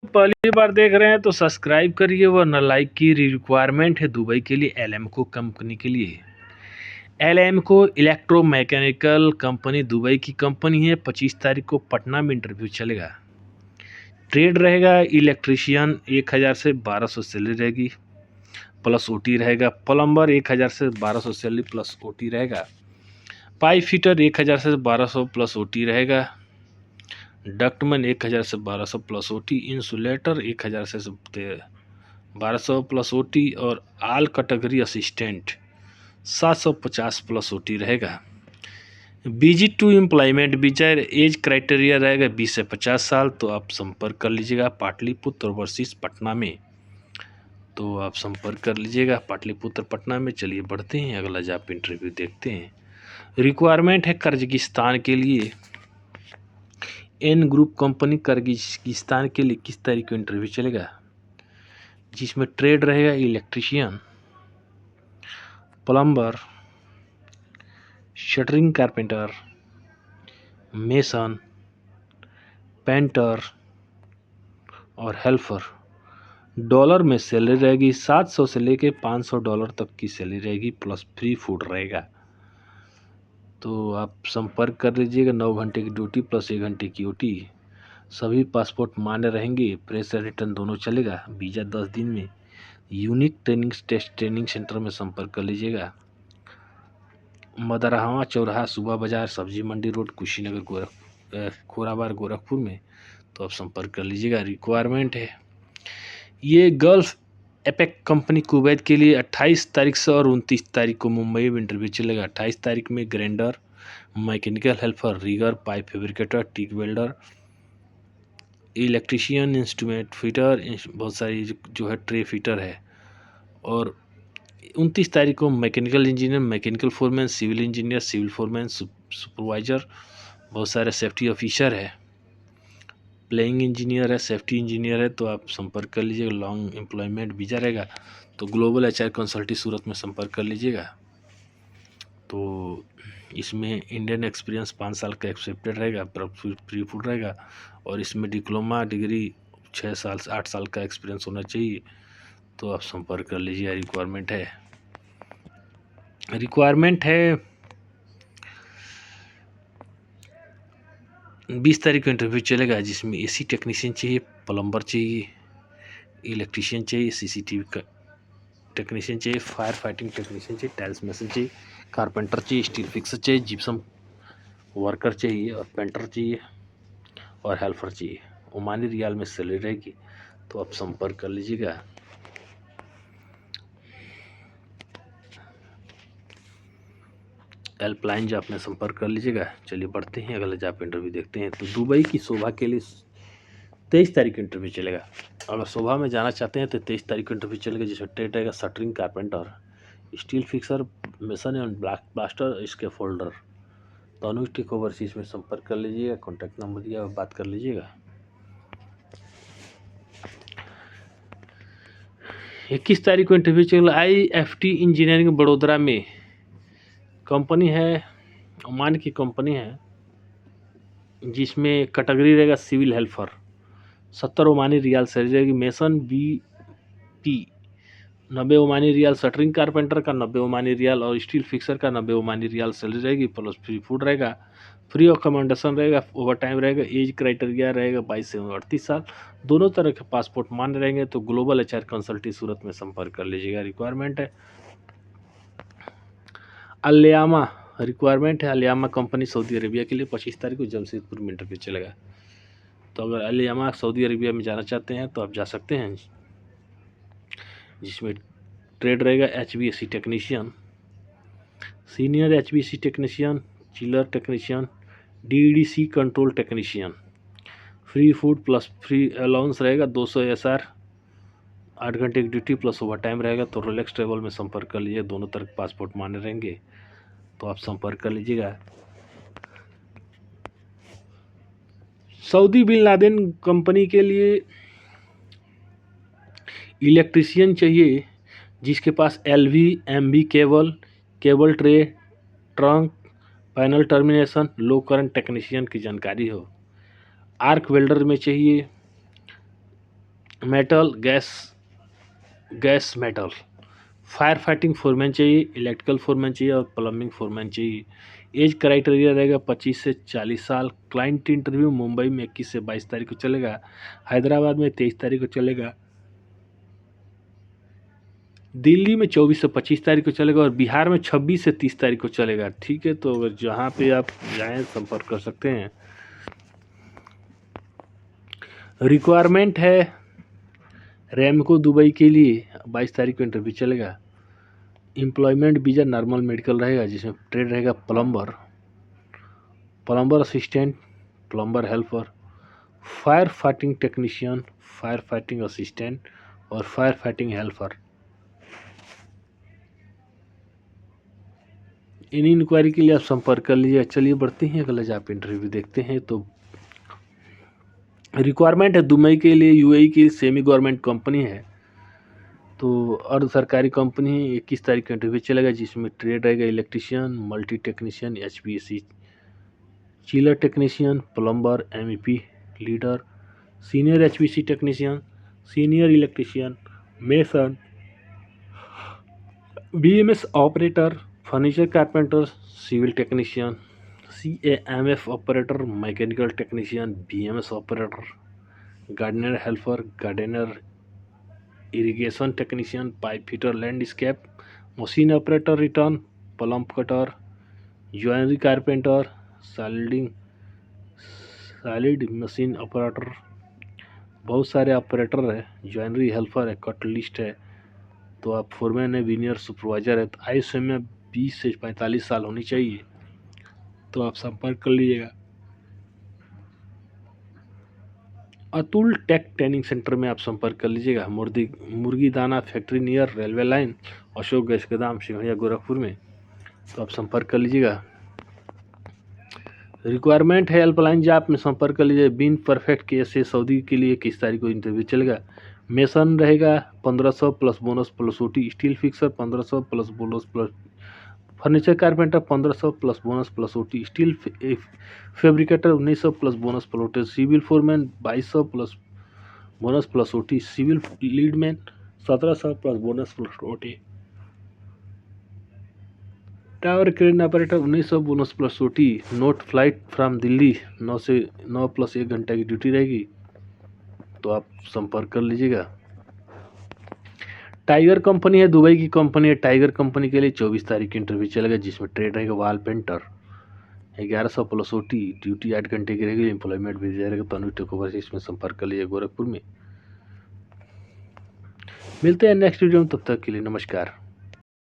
पहली बार देख रहे हैं तो सब्सक्राइब करिए वरना लाइक की रिक्वायरमेंट है दुबई के लिए एलएमको कंपनी के लिए। एलएमको इलेक्ट्रोमैकेनिकल कंपनी दुबई की कंपनी है। 25 तारीख को पटना में इंटरव्यू चलेगा। ट्रेड रहेगा इलेक्ट्रीशियन 1000 से 1200 सैलरी रहेगी प्लस ओटी रहेगा। प्लम्बर 1000 से 1200 सैलरी प्लस ओटी रहेगा। पाइप फिटर 1000 से 1200 प्लस ओटी रहेगा। डक्टमैन 1000 से 1200 प्लस ओटी। इंसुलेटर 1000 से 1200 प्लस ओटी। और all category assistant 750 plus OT रहेगा। Visit to employment visa age criteria रहेगा 20 से 50 साल। तो आप संपर्क कर लीजिएगा पाटलिपुत्र वर्सेस पटना में। तो आप संपर्क कर लीजिएगा पाटलिपुत्र पटना में। चलिए बढ़ते हैं अगला जॉब इंटरव्यू देखते हैं। रिक्वायरमेंट है कर्जिगिस्तान के लिए। एन ग्रुप कंपनी कर्जिगिस्तान के लिए किस तारीख को इंटरव्यू चलेगा, जिसमें ट्रेड रहेगा electrician, plumber, shuttering carpenter, mason, painter और हेल्पर। डॉलर में सैलरी रहेगी 700 से लेके $500 तक की सैलरी रहेगी प्लस फ्री फूड रहेगा। तो आप संपर्क कर लीजिएगा। 9 घंटे की ड्यूटी प्लस 1 घंटे की ओटी। सभी पासपोर्ट मान्य रहेंगे। प्रेस या रिटर्न दोनों चलेगा। वीज़ा 10 दिन में। यूनिक ट्रेनिंग सेंटर में संपर्क कर लीजिएगा। मदरहावा चौराहा सुबह बाजार सब्जी मंडी रोड कुशीनगर खोराबार गोरखपुर में। तो आप संपर्क कर लीजिएगा। रिक्वायरमेंट है ये गल्फ एपेक कंपनी कुवैत के लिए 28 तारीख से और 29 तारीख को मुंबई में इंटरव्यू चलेगा। 28 तारीख में grinder, mechanical helper, rigger, pipe fabricator, TIG welder, electrician, instrument fitter, बहुत सारी जो है ट्रे फिटर है। और 29 तारीख को mechanical engineer, mechanical foreman, civil engineer, civil foreman, supervisor, बहुत सारे सेफ्टी ऑफिसर है, प्लेइंग इंजीनियर है, सेफ्टी इंजीनियर है। तो आप संपर्क कर लीजिएगा। लॉन्ग एम्प्लॉयमेंट वीज़ा रहेगा। तो ग्लोबल एचआर कंसल्टी सूरत में संपर्क कर लीजिएगा। तो इसमें इंडियन एक्सपीरियंस 5 साल का एक्सेप्टेड रहेगा, फ्री फूड रहेगा। और इसमें डिप्लोमा डिग्री 6 साल से 8 साल का एक्सपीरियंस होना चाहिए। तो आप संपर्क कर लीजिए। रिक्वायरमेंट है 20 तारीख को इंटरव्यू चलेगा, जिसमें एसी टेक्नीशियन चाहिए, प्लम्बर चाहिए, इलेक्ट्रीशियन चाहिए, सीसीटीवी का टेक्नीशियन चाहिए, फायर फाइटिंग टेक्नीशियन चाहिए, टाइल्स मेसन चाहिए, कारपेंटर चाहिए, स्टील फिक्सर चाहिए, जिप्सम वर्कर चाहिए और पेंटर चाहिए और हेल्पर चाहिए। ओमानी रियाल में सैलरी रहेगी। तो आप संपर्क कर लीजिएगा। हेल्पलाइन जॉब में संपर्क कर लीजिएगा। चलिए बढ़ते हैं अगले जॉब इंटरव्यू देखते हैं। तो दुबई की शोभा के लिए 23 तारीख को इंटरव्यू चलेगा। अगर शोभा में जाना चाहते हैं तो 23 तारीख को इंटरव्यू चलेगा, जिसमें ट्रेड रहेगा shuttering carpenter, steel fixer, mason and black plaster, इसके फोल्डर। दोनों टिक ओवरसीज में संपर्क कर लीजिएगा। कॉन्टैक्ट नंबर दिया और बात कर लीजिएगा। 21 तारीख को इंटरव्यू चलेगा। IFT इंजीनियरिंग बड़ोदरा में कंपनी है, ओमान की कंपनी है, जिसमें कैटेगरी रहेगा civil helper. 70 Omani riyal salary रहेगी। Mason BP 90 Omani riyal, shuttering carpenter का 90 ओमानी रियाल और स्टील फिक्सर का 90 ओमानी रियाल सैलरी रहेगी प्लस फ्री फूड रहेगा। फ्री अकोमोडेशन रहेगा। ओवर टाइम रहेगा। एज क्राइटेरिया रहेगा 22 से 38 साल। दोनों तरह के पासपोर्ट मान्य रहेंगे। तो ग्लोबल एचआर कंसल्टी सूरत में संपर्क कर लीजिएगा। रिक्वायरमेंट है अलियामा कंपनी सऊदी अरेबिया के लिए 25 तारीख को जमशेदपुर में इंटरव्यू चलेगा। तो अगर अलियामा सऊदी अरेबिया में जाना चाहते हैं तो आप जा सकते हैं, जिसमें ट्रेड रहेगा HVAC technician, senior HVAC technician, chiller technician, DDC control technician. Free food plus free allowance रहेगा 200 SR। 8 घंटे की ड्यूटी प्लस ओवर टाइम रहेगा। तो रोलेक्स ट्रेवल में संपर्क कर लीजिए। दोनों तरफ पासपोर्ट मान्य रहेंगे। तो आप संपर्क कर लीजिएगा। सऊदी बिन लादेन कंपनी के लिए इलेक्ट्रीशियन चाहिए, जिसके पास LV MV cable tray, trunk, panel termination, low current technician की जानकारी हो। आर्क वेल्डर में चाहिए metal gas metal. Fire fighting foreman चाहिए, इलेक्ट्रिकल फोरमैन चाहिए और प्लम्बिंग फोरमैन चाहिए। एज क्राइटेरिया रहेगा 25 से 40 साल। क्लाइंट इंटरव्यू मुंबई में 21 से 22 तारीख को चलेगा, हैदराबाद में 23 तारीख को चलेगा, दिल्ली में 24 से 25 तारीख को चलेगा और बिहार में 26 से 30 तारीख को चलेगा। ठीक है, तो अगर जहाँ पे आप जाएँ संपर्क कर सकते हैं। रिक्वायरमेंट है रैमको दुबई के लिए 22 तारीख को इंटरव्यू चलेगा। एम्प्लॉयमेंट वीज़ा नॉर्मल मेडिकल रहेगा, जिसमें ट्रेड रहेगा plumber assistant, plumber helper, fire fighting technician, fire fighting assistant और फायर फाइटिंग हेल्पर। इन इंक्वायरी के लिए आप संपर्क कर लीजिए। चलिए बढ़ते हैं अगला जॉब इंटरव्यू देखते हैं। तो रिक्वायरमेंट है दुबई के लिए, यूएई की सेमी गवर्नमेंट कंपनी है, तो अर्ध सरकारी कंपनी है। 21 तारीख का इंटरव्यू चलेगा, जिसमें ट्रेड रहेगा electrician, multi technician, HVAC chiller technician, plumber, MEP leader, senior HVAC technician, senior electrician, mason, BMS operator, furniture carpenter, civil technician, CAMF operator, mechanical technician, BMS operator, gardener helper, gardener, irrigation technician, pipe fitter, landscape, machine operator, return, plumb cutter, jewellery carpenter, solid machine operator. बहुत सारे operator है, jewellery helper है, cut list है, तो आप foreman है, veneer supervisor है। तो आयु समय 20 से 45 साल होनी चाहिए, तो आप संपर्क कर लीजिएगा। अतुल टेक ट्रेनिंग सेंटर में आप संपर्क कर लीजिएगा। मुर्गी दाना factory near railway line, Ashok gas गोदाम, सिंघड़िया, गोरखपुर में, तो आप संपर्क कर लीजिएगा। रिक्वायरमेंट है हेल्पलाइन जॉब में संपर्क कर लीजिए। बिन परफेक्ट केस से सऊदी के लिए 21 तारीख को इंटरव्यू चलेगा। मेसन रहेगा 1500 plus bonus plus OT, steel fixer 1500 plus bonus plus, furniture carpenter 1500 plus bonus plus OT, steel fabricator 1900 plus bonus plus OT, civil foreman 2200 plus bonus plus OT, civil leadman 1700 plus bonus plus OT, tower crane operator 1900 bonus plus OT। Note flight from Delhi 9 से 9 plus 1 घंटा की duty रहेगी, तो आप संपर्क कर लीजिएगा। Tiger company है, दुबई की कंपनी है। टाइगर कंपनी के लिए 24 तारीख की इंटरव्यू चलेगा, जिसमें ट्रेड रहेगा वाल पेंटर, 1100 प्लस OT, ड्यूटी 8 घंटे की रहेगी, एम्प्लॉयमेंट भी दिया रहेगा। तनु टेक ओवर से इसमें संपर्क कर लीजिए गोरखपुर में। मिलते हैं नेक्स्ट वीडियो में, तब तक के लिए नमस्कार।